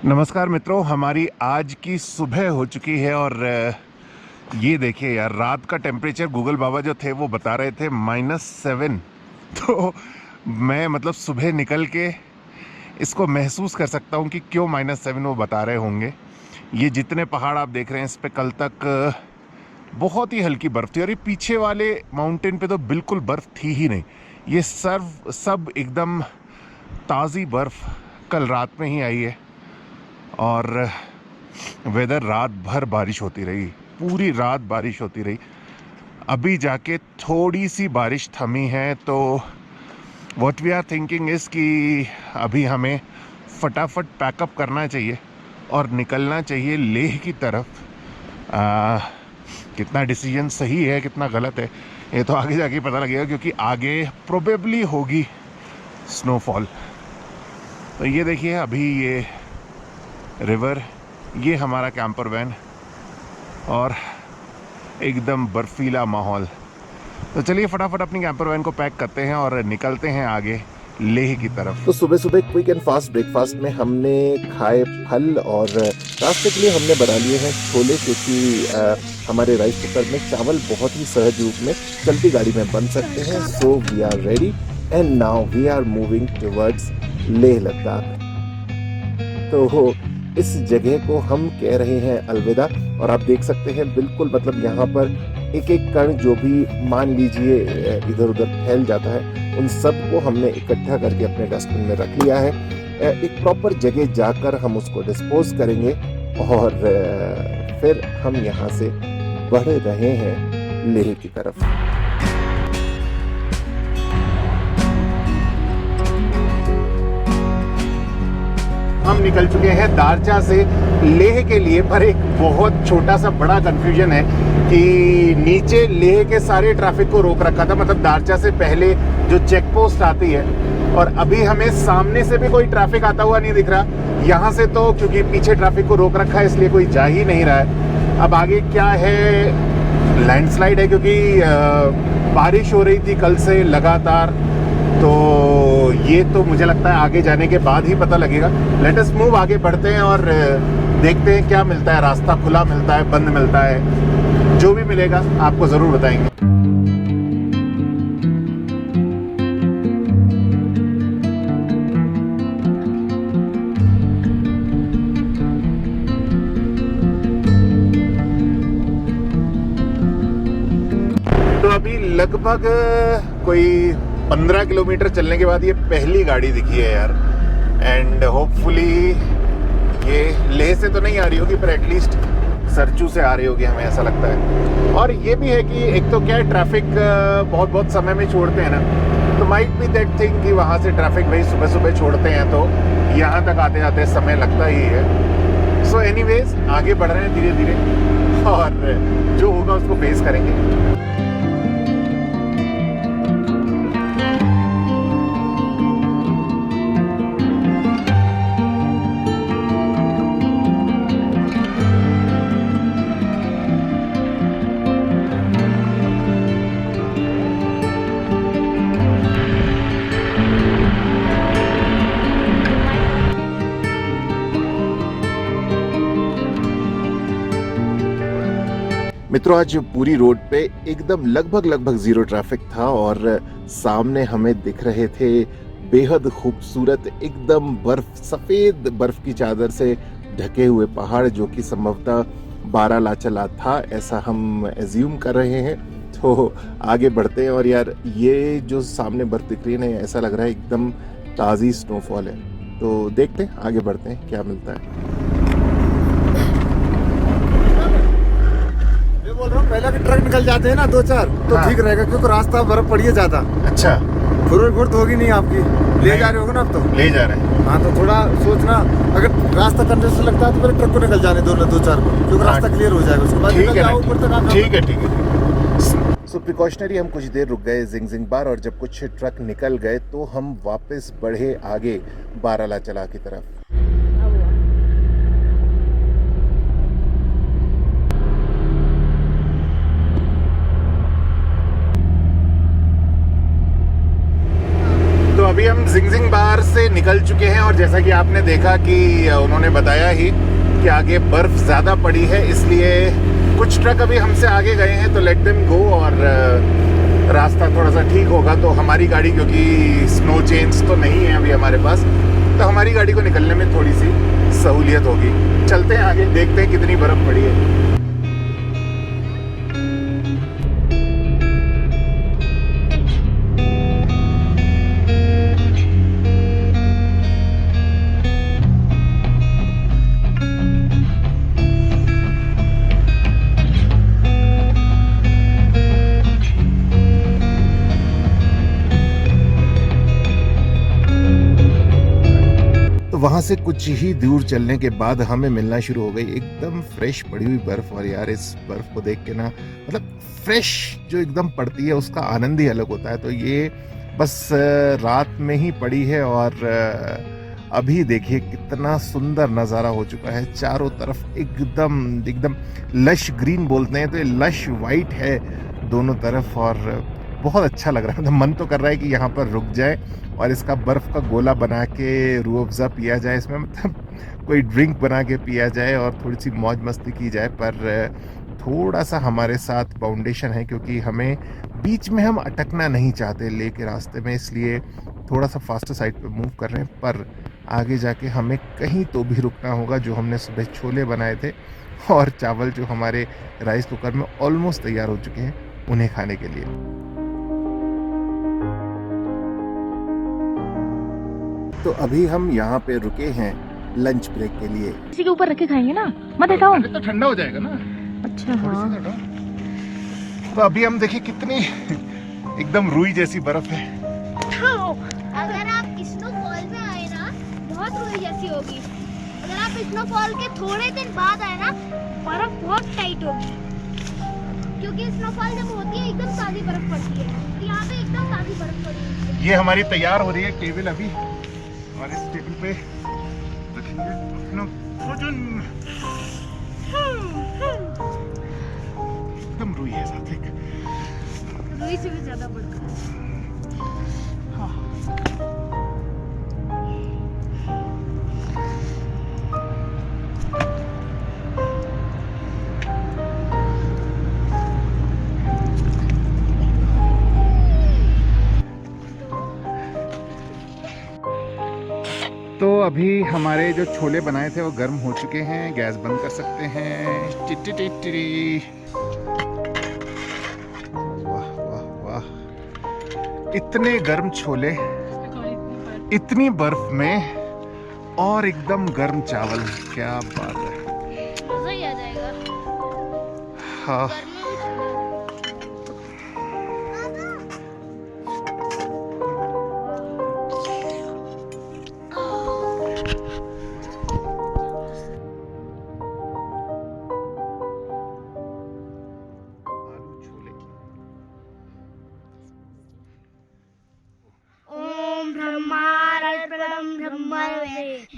नमस्कार मित्रों, हमारी आज की सुबह हो चुकी है और ये देखिए यार, रात का टेम्परेचर गूगल बाबा जो थे वो बता रहे थे -7। तो मैं मतलब सुबह निकल के इसको महसूस कर सकता हूँ कि क्यों -7 वो बता रहे होंगे। ये जितने पहाड़ आप देख रहे हैं इस पे कल तक बहुत ही हल्की बर्फ़ थी और ये पीछे वाले माउंटेन पे तो बिल्कुल बर्फ़ थी ही नहीं। ये सब एकदम ताज़ी बर्फ़ कल रात में ही आई है और वेदर रात भर बारिश होती रही, पूरी रात बारिश होती रही। अभी जाके थोड़ी सी बारिश थमी है, तो what we are thinking is कि अभी हमें फटाफट पैकअप करना चाहिए और निकलना चाहिए लेह की तरफ। कितना डिसीजन सही है कितना गलत है ये तो आगे जाके पता लगेगा, क्योंकि आगे प्रोबेबली होगी स्नोफॉल। तो ये देखिए, अभी ये रिवर, ये हमारा कैंपर वैन और एकदम बर्फीला माहौल। तो चलिए फटाफट अपनी कैंपर वैन को पैक करते हैं और निकलते हैं आगे लेह की तरफ। तो सुबह सुबह क्विक एंड फास्ट ब्रेकफास्ट में हमने खाए फल और रास्ते के लिए हमने बना लिए हैं छोले, क्योंकि हमारे राइस कुकर में चावल बहुत ही सहज रूप में चलती गाड़ी में बन सकते हैं। So we are ready and now we are moving towards Leh Ladakh. तो इस जगह को हम कह रहे हैं अलविदा, और आप देख सकते हैं बिल्कुल मतलब यहाँ पर एक एक कण जो भी मान लीजिए इधर उधर फैल जाता है, उन सब को हमने इकट्ठा करके अपने डस्टबिन में रख लिया है। एक प्रॉपर जगह जाकर हम उसको डिस्पोज करेंगे और फिर हम यहाँ से बढ़ रहे हैं लेह की तरफ। हम निकल चुके हैं दारचा से लेह के लिए, पर एक बहुत छोटा सा बड़ा कंफ्यूजन है कि नीचे लेह के सारे ट्रैफिक को रोक रखा था, मतलब दारचा से पहले जो चेक पोस्ट आती है, और अभी हमें सामने से भी कोई ट्रैफिक आता हुआ नहीं दिख रहा। यहाँ से तो क्योंकि पीछे ट्रैफिक को रोक रखा है इसलिए कोई जा ही नहीं रहा है। अब आगे क्या है, लैंडस्लाइड है, क्योंकि बारिश हो रही थी कल से लगातार। तो ये तो मुझे लगता है आगे जाने के बाद ही पता लगेगा। लेट अस मूव, आगे बढ़ते हैं और देखते हैं क्या मिलता है। रास्ता खुला मिलता है, बंद मिलता है, जो भी मिलेगा आपको ज़रूर बताएंगे। तो अभी लगभग कोई 15 किलोमीटर चलने के बाद ये पहली गाड़ी दिखी है यार, एंड होपफुली ये लेह से तो नहीं आ रही होगी, पर एटलीस्ट सरचू से आ रही होगी, हमें ऐसा लगता है। और ये भी है कि एक तो क्या है, ट्रैफिक बहुत समय में छोड़ते हैं ना, तो माइट बी दैट थिंग कि वहाँ से ट्रैफिक भाई सुबह सुबह छोड़ते हैं, तो यहाँ तक आते जाते समय लगता ही है। सो एनीवेज आगे बढ़ रहे हैं धीरे धीरे और जो होगा उसको फेस करेंगे। मित्रों, आज पूरी रोड पे एकदम लगभग जीरो ट्रैफिक था और सामने हमें दिख रहे थे बेहद खूबसूरत एकदम सफेद बर्फ की चादर से ढके हुए पहाड़, जो कि संभवतः बारालाचला था, ऐसा हम एज्यूम कर रहे हैं। तो आगे बढ़ते हैं और यार ये जो सामने बर्फ दिख रही है ना, ऐसा लग रहा है एकदम ताज़ी स्नोफॉल है। तो देखते हैं, आगे बढ़ते हैं, क्या मिलता है। बोल रहा हूँ, पहले के ट्रक निकल जाते हैं ना 2-4 तो ठीक रहेगा, क्योंकि रास्ता बर्फ पड़ी है ज्यादा। अच्छा, फुर तो होगी नहीं आपकी, ले जा रहे होगे ना अब तो? ले जा रहे हैं। हाँ, तो थोड़ा सोचना, अगर रास्ता कंजेस्टेड लगता है तो पहले ट्रक को निकल जाने दो 2-4 को, क्योंकि रास्ता क्लियर हो जाएगा, उसके बाद निकल जाओ ऊपर तक। ठीक है। सो प्रिकॉशनरी हम कुछ देर रुक गए जिंगजिंग बार, और जब कुछ ट्रक निकल गए तो हम वापस बढ़े आगे बारालाचला की तरफ। तो अभी हम हम जिंगजिंग बार से निकल चुके हैं और जैसा कि आपने देखा कि उन्होंने बताया ही कि आगे बर्फ ज़्यादा पड़ी है, इसलिए कुछ ट्रक अभी हमसे आगे गए हैं, तो लेट देम गो। और रास्ता थोड़ा सा ठीक होगा तो हमारी गाड़ी, क्योंकि स्नो चेन्स तो नहीं है अभी हमारे पास, तो हमारी गाड़ी को निकलने में थोड़ी सी सहूलियत होगी। चलते हैं आगे, देखते हैं कितनी बर्फ़ पड़ी है। वहाँ से कुछ ही दूर चलने के बाद हमें मिलना शुरू हो गई एकदम फ्रेश पड़ी हुई बर्फ। और यार इस बर्फ को देख के ना, मतलब फ्रेश जो एकदम पड़ती है उसका आनंद ही अलग होता है। तो ये बस रात में ही पड़ी है और अभी देखिए कितना सुंदर नज़ारा हो चुका है। चारों तरफ एकदम एकदम लश ग्रीन बोलते हैं, तो ये लश वाइट है दोनों तरफ और बहुत अच्छा लग रहा है। मतलब मन तो कर रहा है कि यहाँ पर रुक जाए और इसका बर्फ़ का गोला बना के रूह अफ़ज़ा पिया जाए, इसमें मतलब कोई ड्रिंक बना के पिया जाए और थोड़ी सी मौज मस्ती की जाए। पर थोड़ा सा हमारे साथ बाउंडेशन है, क्योंकि हमें बीच में हम अटकना नहीं चाहते ले के रास्ते में, इसलिए थोड़ा सा फास्टर साइड पे मूव कर रहे हैं। पर आगे जाके हमें कहीं तो भी रुकना होगा। जो हमने सुबह छोले बनाए थे और चावल जो हमारे राइस कुकर में ऑलमोस्ट तैयार हो चुके हैं, उन्हें खाने के लिए। तो अभी हम यहाँ पे रुके हैं लंच ब्रेक के लिए। इसी के ऊपर रख के खाएंगे ना, मत हटाओ। तो ठंडा हो जाएगा ना। अच्छा हाँ। तो अभी हम देखिए कितनी एकदम रुई जैसी बर्फ है। अगर आप स्नोफॉल में आए ना, बहुत रुई जैसी होगी। अगर आप स्नोफॉल के थोड़े दिन बाद आए ना, बर्फ बहुत टाइट होगी, क्योंकि स्नोफॉल जब होती है एकदम ताज़ी बर्फ पड़ती है। तो यहाँ पे एकदम ताज़ी बर्फ पड़ी है। ये हमारी तैयार हो रही है टेबल अभी, और इस टेबल पे रखेंगे अपना भोजन। एकदम रुई है साथ एक, रुई से भी ज्यादा बड़का है। तो अभी हमारे जो छोले बनाए थे वो गर्म हो चुके हैं, गैस बंद कर सकते हैं। टिटी टिटी, वाह वाह वाह, इतने गर्म छोले इतनी बर्फ में और एकदम गर्म चावल, क्या बात है। मजा ही आ जाएगा। हाँ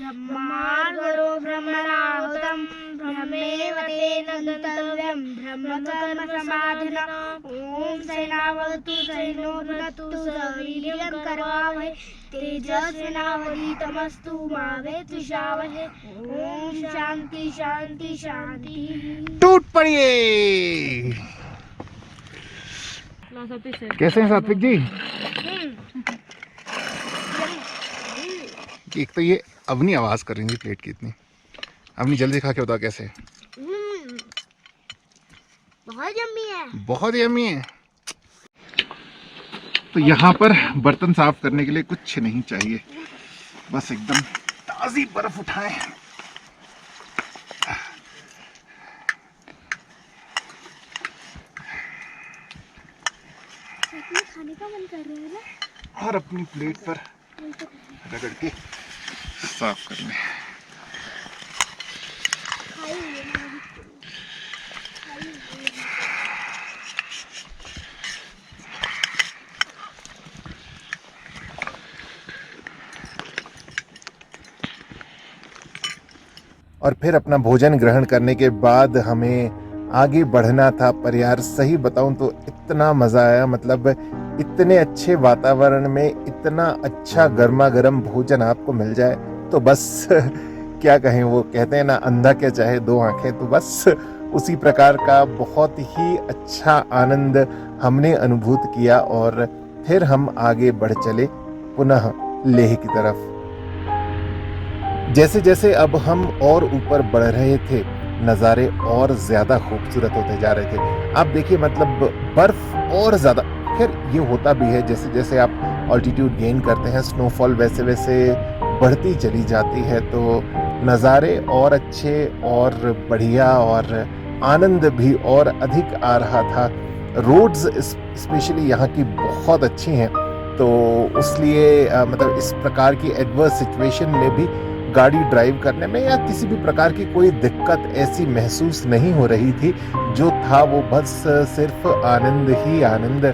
ब्रह्मार्पणं ब्रह्मणाहुतं ब्रह्मेव तेन गन्तव्यं ब्रह्मकर्म समाधिना। ॐ सैनावतु सैनो भुनक्तु सवीर्यं करवावहै तेजस्विनावधीतमस्तु मा विद्विषावहै। ॐ शांति शांति शांति। टूट पड़िए। कैसे हैं सात्विक जी? एक तो ये अवनी आवाज कर रही थी प्लेट की इतनी। अवनी जल्दी खा के बता कैसे? बहुत यम्मी है, बहुत यम्मी है। तो यहाँ पर बर्तन साफ करने के लिए कुछ नहीं चाहिए, बस एकदम ताज़ी बर्फ उठाएं। खाने का मन कर रहा है ना, और अपनी प्लेट पर रगड़ के साफ कर लें। और फिर अपना भोजन ग्रहण करने के बाद हमें आगे बढ़ना था। पर यार सही बताऊं तो इतना मज़ा आया, मतलब इतने अच्छे वातावरण में इतना अच्छा गर्मा गर्म भोजन आपको मिल जाए तो बस क्या कहें, वो कहते हैं ना अंधा क्या चाहे दो आंखें, तो बस उसी प्रकार का बहुत ही अच्छा आनंद हमने अनुभूत किया और फिर हम आगे बढ़ चले पुनः लेह की तरफ। जैसे जैसे अब हम और ऊपर बढ़ रहे थे नज़ारे और ज़्यादा खूबसूरत होते जा रहे थे। आप देखिए मतलब बर्फ़ और ज़्यादा, खैर ये होता भी है जैसे जैसे आप ऑल्टीट्यूड गेन करते हैं, स्नोफॉल वैसे वैसे बढ़ती चली जाती है, तो नज़ारे और अच्छे और बढ़िया और आनंद भी और अधिक आ रहा था। रोड्स स्पेशली यहाँ की बहुत अच्छी हैं, तो इसलिए मतलब इस प्रकार की एडवर्स सिचुएशन में भी गाड़ी ड्राइव करने में या किसी भी प्रकार की कोई दिक्कत ऐसी महसूस नहीं हो रही थी। जो था वो बस सिर्फ आनंद ही आनंद।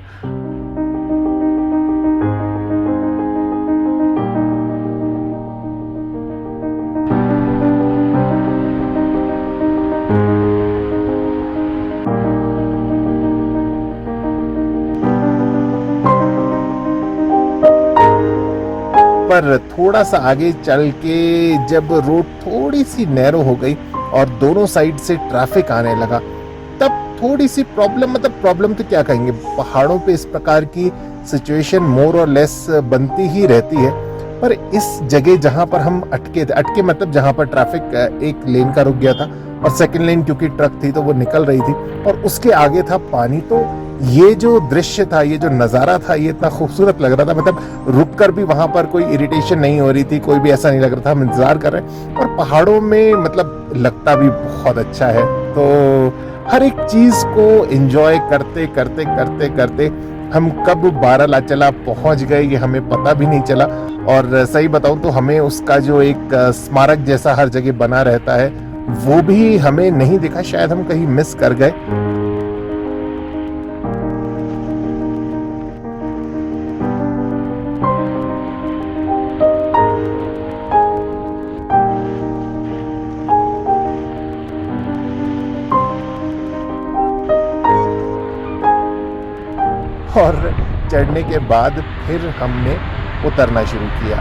पर थोड़ा सा आगे चल के जब रोड थोड़ी सी नैरो हो गई और दोनों साइड से ट्रैफिक आने लगा, तब थोड़ी सी प्रॉब्लम, मतलब प्रॉब्लम तो क्या कहेंगे, पहाड़ों पे इस प्रकार की सिचुएशन मोर और लेस बनती ही रहती है। पर इस जगह जहां पर हम अटके मतलब जहां पर ट्रैफिक एक लेन का रुक गया था और सेकंड लेन क्योंकि ट्रक थी तो वो निकल रही थी और उसके आगे था पानी, तो ये जो दृश्य था, ये जो नज़ारा था, ये इतना खूबसूरत लग रहा था। मतलब रुक कर भी वहां पर कोई इरिटेशन नहीं हो रही थी, कोई भी ऐसा नहीं लग रहा था हम इंतजार कर रहे हैं, और पहाड़ों में मतलब लगता भी बहुत अच्छा है। तो हर एक चीज को एंजॉय करते करते करते करते हम कब बारालाचला पहुंच गए ये हमें पता भी नहीं चला। और सही बताऊं तो हमें उसका जो एक स्मारक जैसा हर जगह बना रहता है वो भी हमें नहीं दिखा, शायद हम कहीं मिस कर गए। और चढ़ने के बाद फिर हमने उतरना शुरू किया।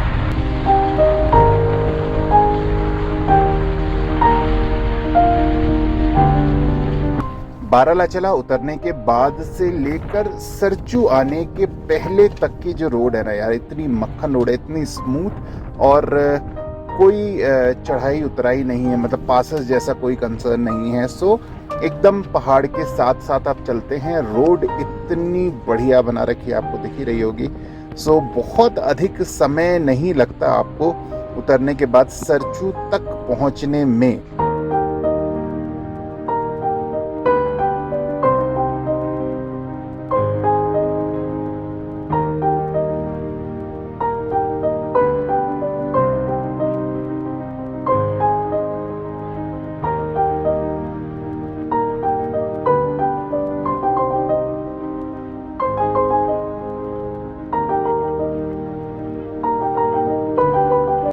बारालाचला उतरने के बाद से लेकर सरचू आने के पहले तक की जो रोड है ना यार, इतनी मक्खन रोड है, इतनी स्मूथ, और कोई चढ़ाई उतराई नहीं है, मतलब पासेस जैसा कोई कंसर्न नहीं है। सो एकदम पहाड़ के साथ साथ आप चलते हैं, रोड इतनी बढ़िया बना रखी है, आपको दिख ही रही होगी। सो बहुत अधिक समय नहीं लगता आपको उतरने के बाद सरचू तक पहुंचने में।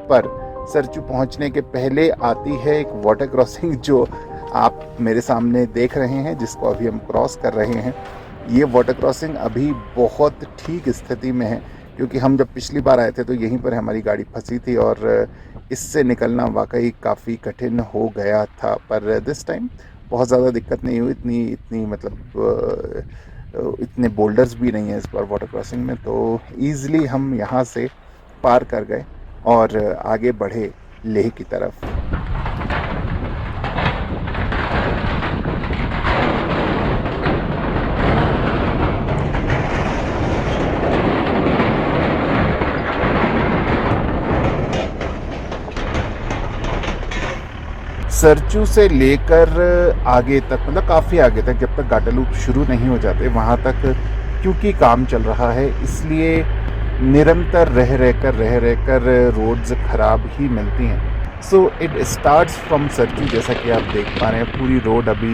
पर सरचू पहुंचने के पहले आती है एक वाटर क्रॉसिंग जो आप मेरे सामने देख रहे हैं, जिसको अभी हम क्रॉस कर रहे हैं। ये वाटर क्रॉसिंग अभी बहुत ठीक स्थिति में है, क्योंकि हम जब पिछली बार आए थे तो यहीं पर हमारी गाड़ी फंसी थी और इससे निकलना वाकई काफ़ी कठिन हो गया था। पर दिस टाइम बहुत ज़्यादा दिक्कत नहीं हुई, इतनी मतलब इतने बोल्डर्स भी नहीं है इस बार वाटर क्रॉसिंग में, तो ईज़िली हम यहाँ से पार कर गए और आगे बढ़े लेह की तरफ। सरचू से लेकर आगे तक, मतलब काफ़ी आगे तक, जब तक गाटालूप शुरू नहीं हो जाते वहाँ तक, क्योंकि काम चल रहा है इसलिए निरंतर रह रहकर रोड्स खराब ही मिलती हैं। So it starts from Sarchu, जैसा कि आप देख पा रहे हैं पूरी रोड अभी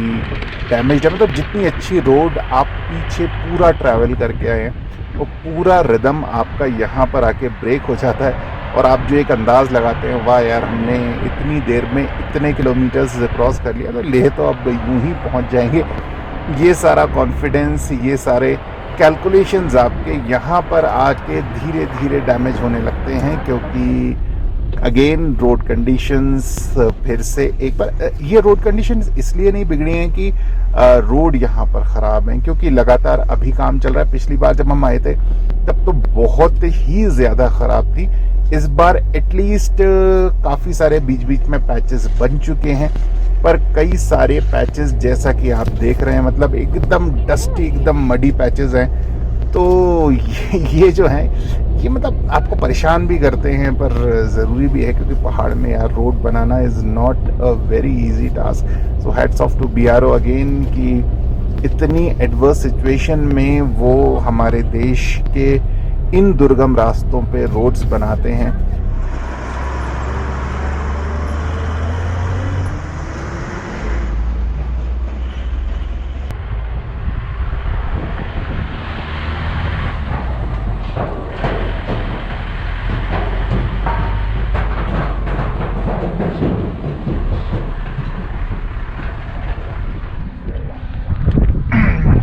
डैमेज है। मतलब जितनी अच्छी रोड आप पीछे पूरा ट्रैवल करके आए हैं वो पूरा रिदम आपका यहाँ पर आके ब्रेक हो जाता है। और आप जो एक अंदाज़ लगाते हैं, वाह यार हमने इतनी देर में इतने किलोमीटर्स क्रॉस कर लिया, तो लेह तो अब यूं ही पहुंच जाएंगे। ये सारा कॉन्फिडेंस, ये सारे कैलकुलेशंस आपके यहाँ पर आके धीरे धीरे डैमेज होने लगते हैं, क्योंकि अगेन रोड कंडीशंस फिर से एक बार, ये रोड कंडीशंस इसलिए नहीं बिगड़ी हैं कि रोड यहाँ पर ख़राब हैं, क्योंकि लगातार अभी काम चल रहा है। पिछली बार जब हम आए थे तब तो बहुत ही ज़्यादा ख़राब थी। इस बार एटलीस्ट काफ़ी सारे बीच बीच में पैचेस बन चुके हैं, पर कई सारे पैचेस जैसा कि आप देख रहे हैं, मतलब एकदम डस्टी, एकदम मडी पैचेस हैं। तो ये जो हैं, ये मतलब आपको परेशान भी करते हैं, पर ज़रूरी भी है, क्योंकि पहाड़ में यार रोड बनाना is not a very easy task. So hats off to BRO again कि इतनी एडवर्स सिचुएशन में वो हमारे देश के इन दुर्गम रास्तों पे रोड्स बनाते हैं।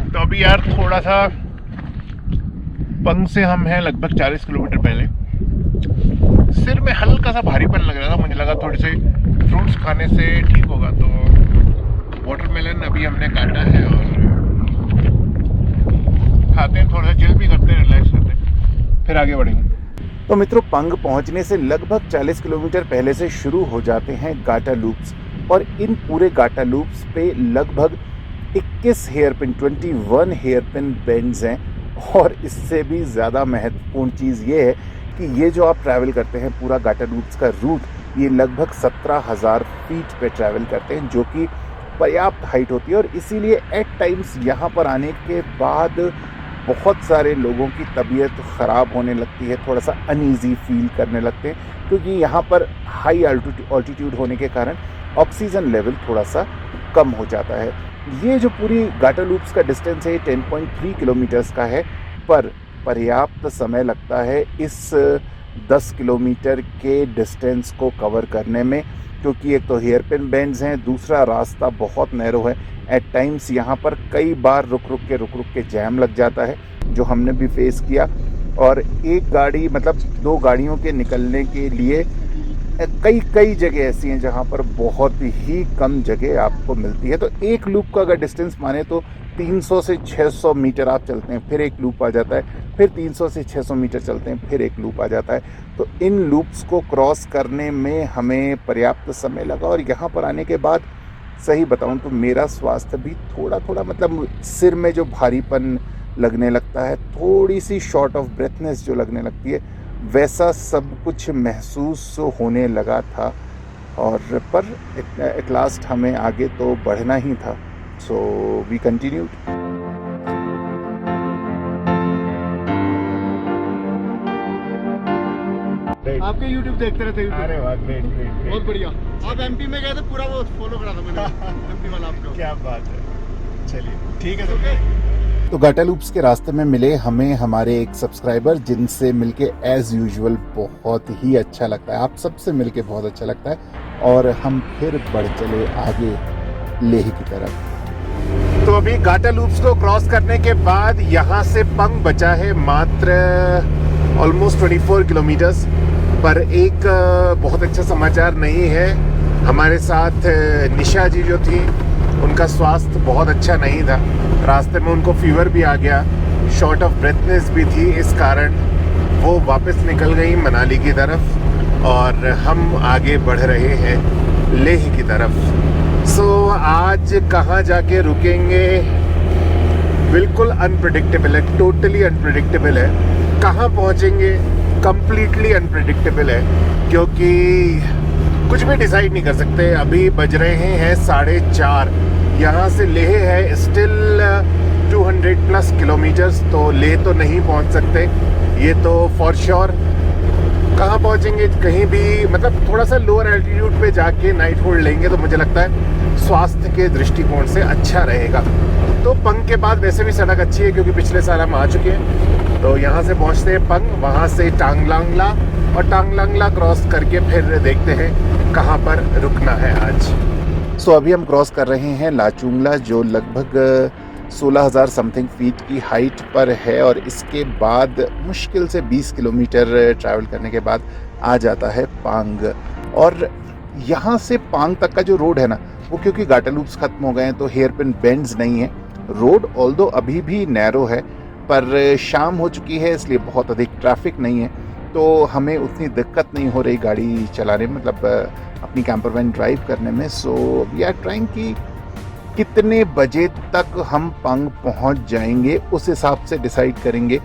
तो अभी यार थोड़ा सा पंग से हम हैं लगभग 40 किलोमीटर पहले। सिर में हल्का सा भारीपन लग रहा था, मुझे लगा थोड़े से फ्रूट्स खाने से ठीक होगा। तो वाटरमेलन अभी हमने काटा है और खाते हैं, थोड़ा सा चिल भी करते हैं, रिलैक्स करते हैं, फिर आगे बढ़ेंगे। तो मित्रों, पंग पहुंचने से लगभग 40 किलोमीटर पहले से शुरू हो जाते हैं गाटा लूप्स, और इन पूरे गाटा लूप्स पे लगभग 21 हेयरपिन 21 हेयरपिन बेंड्स हैं। और इससे भी ज़्यादा महत्वपूर्ण चीज़ ये है कि ये जो आप ट्रैवल करते हैं पूरा गाटा लूप्स का रूट, ये लगभग 17,000 फीट पे ट्रैवल करते हैं, जो कि पर्याप्त हाइट होती है। और इसीलिए एट टाइम्स यहाँ पर आने के बाद बहुत सारे लोगों की तबीयत ख़राब होने लगती है, थोड़ा सा अनईजी फील करने लगते हैं, क्योंकि यहाँ पर हाई ऑल्टीट्यूड होने के कारण ऑक्सीजन लेवल थोड़ा सा कम हो जाता है। ये जो पूरी गाटा लूप्स का डिस्टेंस है 10.3 किलोमीटर्स का है, पर पर्याप्त समय लगता है इस 10 किलोमीटर के डिस्टेंस को कवर करने में, क्योंकि एक तो हेयरपिन बेंड्स हैं, दूसरा रास्ता बहुत नैरो है। एट टाइम्स यहाँ पर कई बार रुक रुक के जैम लग जाता है, जो हमने भी फेस किया। और एक गाड़ी, मतलब 2 गाड़ियों के निकलने के लिए कई जगह ऐसी हैं जहाँ पर बहुत ही कम जगह आपको मिलती है। तो एक लूप का अगर डिस्टेंस माने तो 300 से 600 मीटर आप चलते हैं, फिर एक लूप आ जाता है, फिर 300 से 600 मीटर चलते हैं, फिर एक लूप आ जाता है। तो इन लूप्स को क्रॉस करने में हमें पर्याप्त समय लगा। और यहाँ पर आने के बाद सही बताऊँ तो मेरा स्वास्थ्य भी थोड़ा मतलब सिर में जो भारीपन लगने लगता है, थोड़ी सी शॉर्ट ऑफ ब्रेथनेस जो लगने लगती है, वैसा सब कुछ महसूस होने लगा था। और पर एट लास्ट हमें आगे तो बढ़ना ही था। So we continued. आपके YouTube देखते रहते हैं। अरे वाह, ग्रेट ग्रेट, बहुत बढ़िया। आप MP में गए थे, पूरा वो फॉलो करा था मैंने MP वाला आपको। क्या बात है। चलिए ठीक है, ओके। तो गाटा लूप्स के रास्ते में मिले हमें हमारे एक सब्सक्राइबर, जिनसे मिलके एज यूजुअल बहुत ही अच्छा लगता है। आप सबसे मिलके बहुत अच्छा लगता है। और हम फिर बढ़ चले आगे लेह की तरफ। तो अभी गाटा लूप्स को क्रॉस करने के बाद यहाँ से पंग बचा है मात्र ऑलमोस्ट 24 किलोमीटर्स। पर एक बहुत अच्छा समाचार नहीं है। हमारे साथ निशा जी जो थी, उनका स्वास्थ्य बहुत अच्छा नहीं था। रास्ते में उनको फीवर भी आ गया, शॉर्ट ऑफ ब्रेथनेस भी थी, इस कारण वो वापस निकल गई मनाली की तरफ और हम आगे बढ़ रहे हैं लेह की तरफ। सो आज कहाँ जाके रुकेंगे बिल्कुल अनप्रेडिक्टेबल है, टोटली अनप्रेडिक्टेबल है। कहाँ पहुँचेंगे कंप्लीटली अनप्रेडिक्टेबल है, क्योंकि कुछ भी डिसाइड नहीं कर सकते। अभी बज रहे हैं 4:30। यहाँ से लेह है स्टिल 200+ किलोमीटर्स, तो लेह तो नहीं पहुँच सकते ये तो फॉर श्योर। कहाँ पहुँचेंगे कहीं भी, मतलब थोड़ा सा लोअर एल्टीट्यूड पे जाके नाइट होल्ड लेंगे तो मुझे लगता है स्वास्थ्य के दृष्टिकोण से अच्छा रहेगा। तो पंग के बाद वैसे भी सड़क अच्छी है, क्योंकि पिछले साल हम आ चुके हैं। तो यहाँ से पहुँचते हैं पंग, वहाँ से टांगलांगला और टांगलांगला क्रॉस करके फिर देखते हैं कहाँ पर रुकना है आज। सो अभी हम क्रॉस कर रहे हैं लाचुंगला, जो लगभग 16,000 समथिंग फीट की हाइट पर है, और इसके बाद मुश्किल से 20 किलोमीटर ट्रैवल करने के बाद आ जाता है पांग। और यहाँ से पांग तक का जो रोड है ना, वो क्योंकि गाटर लूप्स खत्म हो गए हैं तो हेयर पिन बेंड्स नहीं है। रोड ऑल्दो अभी भी नैरो है, पर शाम हो चुकी है इसलिए बहुत अधिक ट्रैफिक नहीं है, तो हमें उतनी दिक्कत नहीं हो रही गाड़ी चलाने में, मतलब अपनी कैंपर वैन ड्राइव करने में। सो वी आर ट्राइंग कि कितने बजे तक हम पांग पहुंच जाएंगे, उस हिसाब से डिसाइड करेंगे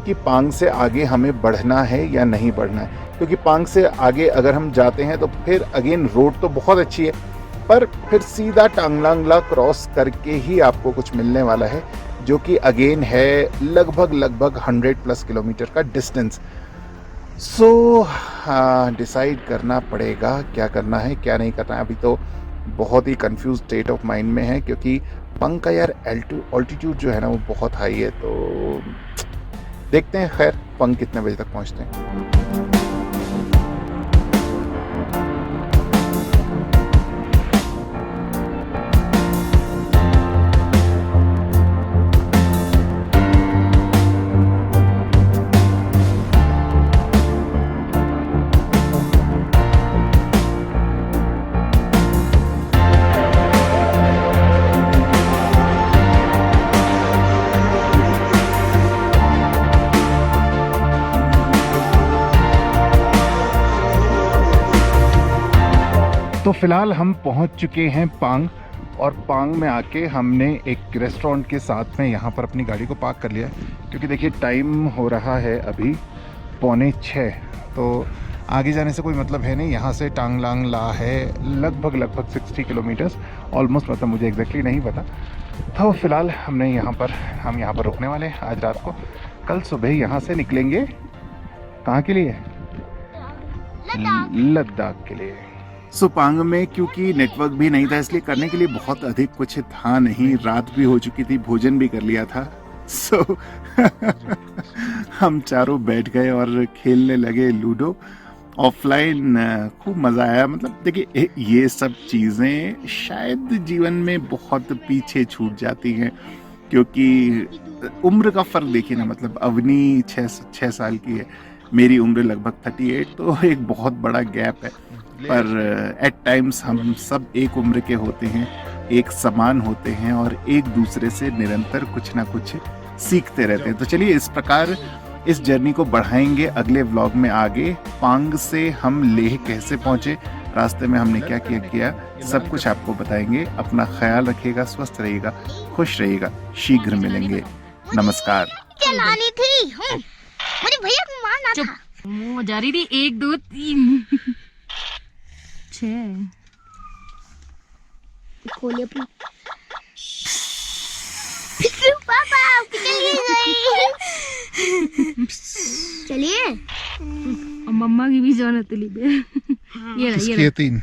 कि पांग से आगे हमें बढ़ना है या नहीं बढ़ना है। क्योंकि पांग से आगे अगर हम जाते हैं तो फिर अगेन रोड तो बहुत अच्छी है, पर फिर सीधा टांगलांगला क्रॉस करके ही आपको कुछ मिलने वाला है, जो कि अगेन है लगभग 100+ किलोमीटर का डिस्टेंस। सो डिसाइड करना पड़ेगा क्या करना है क्या नहीं करना है। अभी तो बहुत ही कंफ्यूज स्टेट ऑफ माइंड में है, क्योंकि पंग का यार ऑल्टीट्यूड जो है ना वो बहुत हाई है। तो देखते हैं खैर पंग कितने बजे तक पहुंचते हैं। तो फिलहाल हम पहुंच चुके हैं पांग, और पांग में आके हमने एक रेस्टोरेंट के साथ में यहाँ पर अपनी गाड़ी को पार्क कर लिया है, क्योंकि देखिए टाइम हो रहा है अभी 5:45, तो आगे जाने से कोई मतलब है नहीं। यहाँ से टांगलांगला है लगभग 60 किलोमीटर्स ऑलमोस्ट, मतलब मुझे एग्जैक्टली नहीं पता। तो फिलहाल हम यहाँ पर रुकने वाले हैं आज रात को। कल सुबह यहाँ से निकलेंगे कहाँ के लिए? लद्दाख के लिए। सो पांग में क्योंकि नेटवर्क भी नहीं था, इसलिए करने के लिए बहुत अधिक कुछ था नहीं। रात भी हो चुकी थी, भोजन भी कर लिया था। सो हम चारों बैठ गए और खेलने लगे लूडो ऑफलाइन। खूब मज़ा आया। मतलब देखिए ये सब चीज़ें शायद जीवन में बहुत पीछे छूट जाती हैं, क्योंकि उम्र का फ़र्क देखिए ना। मतलब अवनी 6 साल की है, मेरी उम्र लगभग 38, तो एक बहुत बड़ा गैप है। पर एट टाइम्स हम सब एक उम्र के होते हैं, एक समान होते हैं, और एक दूसरे से निरंतर कुछ ना कुछ सीखते रहते हैं। तो चलिए इस प्रकार इस जर्नी को बढ़ाएंगे अगले व्लॉग में आगे। पांग से हम लेह कैसे पहुंचे, रास्ते में हमने क्या किया सब कुछ आपको बताएंगे। अपना ख्याल रखिएगा, स्वस्थ रहिएगा, खुश रहिएगा। शीघ्र मिलेंगे। नमस्कार। चलानी थी मुझे भैया को मारना था। वो जा रही थी 1 2 3 6 खोले अपनी पापा चलिए और मम्मा की भी जान होती ली ये रहा 3